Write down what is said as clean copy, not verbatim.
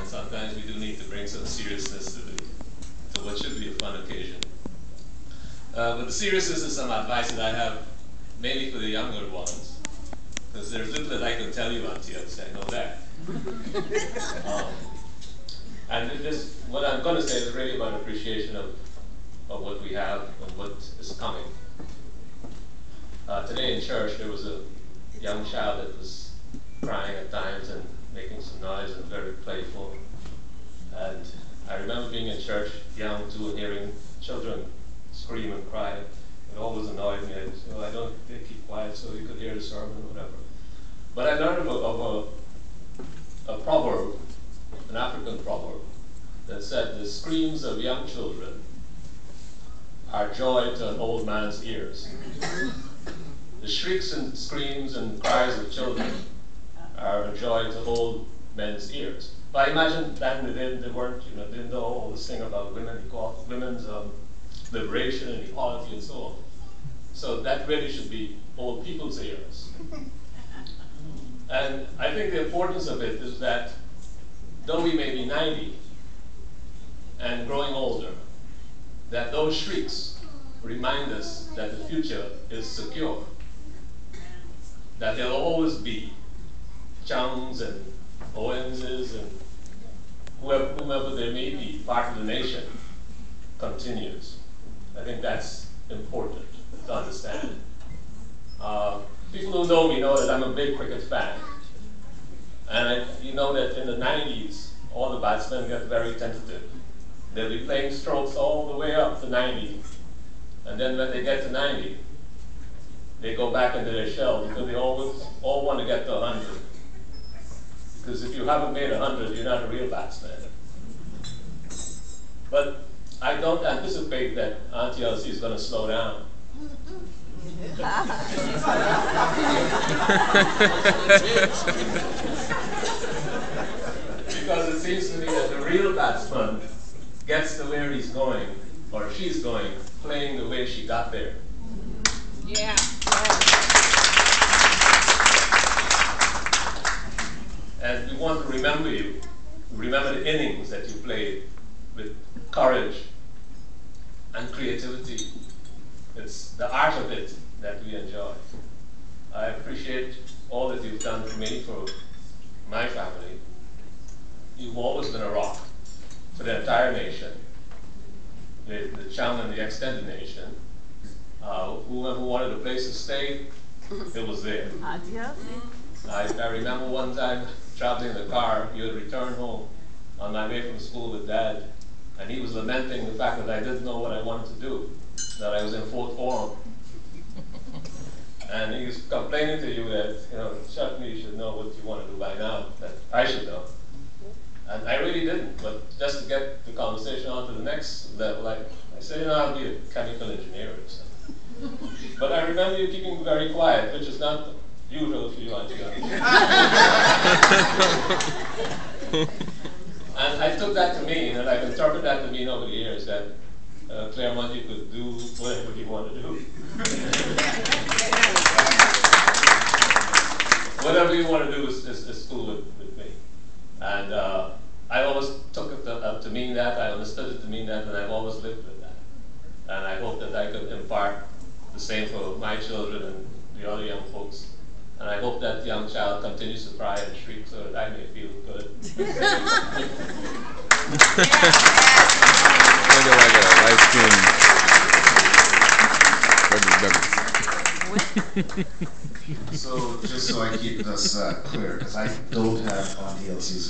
and sometimes we do need to bring some seriousness to what should be a fun occasion. But the seriousness is some advice that I have mainly for the younger ones, because there's little that I can tell you, auntie, I know that. And what I'm going to say is really about appreciation of what we have and what is coming. Today in church there was a young child that was crying at times and making some noise and very playful. And I remember being in church, young too, and hearing children scream and cry. It always annoyed me. I just, I don't keep quiet so you could hear the sermon or whatever. But I learned of a proverb, an African proverb, that said the screams of young children are joy to an old man's ears. The shrieks and screams and cries of children are a joy to old men's ears. But I imagine back in the day they weren't, didn't know all this thing about women's liberation and equality and so on. So that really should be old people's ears. And I think the importance of it is that though we may be 90 and growing older, that those shrieks remind us that the future is secure. That there'll always be Chungs and Owenses and whomever there may be, part of the nation continues. I think that's important to understand. People who know me know that I'm a big cricket fan. And you know that in the 90s, all the batsmen get very tentative. They'll be playing strokes all the way up to 90. And then when they get to 90, they go back into their shell because they all want to get to 100. Because if you haven't made 100, you're not a real batsman. But I don't anticipate that Auntie Elsie is going to slow down. Because it seems to me that the real batsman gets to where he's going, or she's going, playing the way she got there. Yeah. And we want to remember you. Remember the innings that you played with courage and creativity. It's the art of it that we enjoy. I appreciate all that you've done for me, for my family. You've always been a rock for the entire nation, the Chung and the extended nation. Whoever wanted a place to stay, it was there. I remember one time traveling in the car, you had returned home on my way from school with Dad, and he was lamenting the fact that I didn't know what I wanted to do, that I was in fourth form. And he was complaining to you that, certainly you should know what you want to do by now, that I should know. And I really didn't, but just to get the conversation on to the next level, I said, I'll be a chemical engineer or something. But I remember you keeping very quiet, which is not usual for you, Auntie. And I took that to mean, and I've interpreted that to mean over the years, that Clermont, you could do whatever you want to do. Whatever you want to do is cool with me. And I always took it to mean that, I understood it to mean that, and I've always lived with that. And I hope that I could impart the same for my children and the other young folks. And I hope that young child continues to cry and shriek so that I may feel good. Kind of like a live stream. So, just so I keep this clear, because I don't have Auntie Elsie's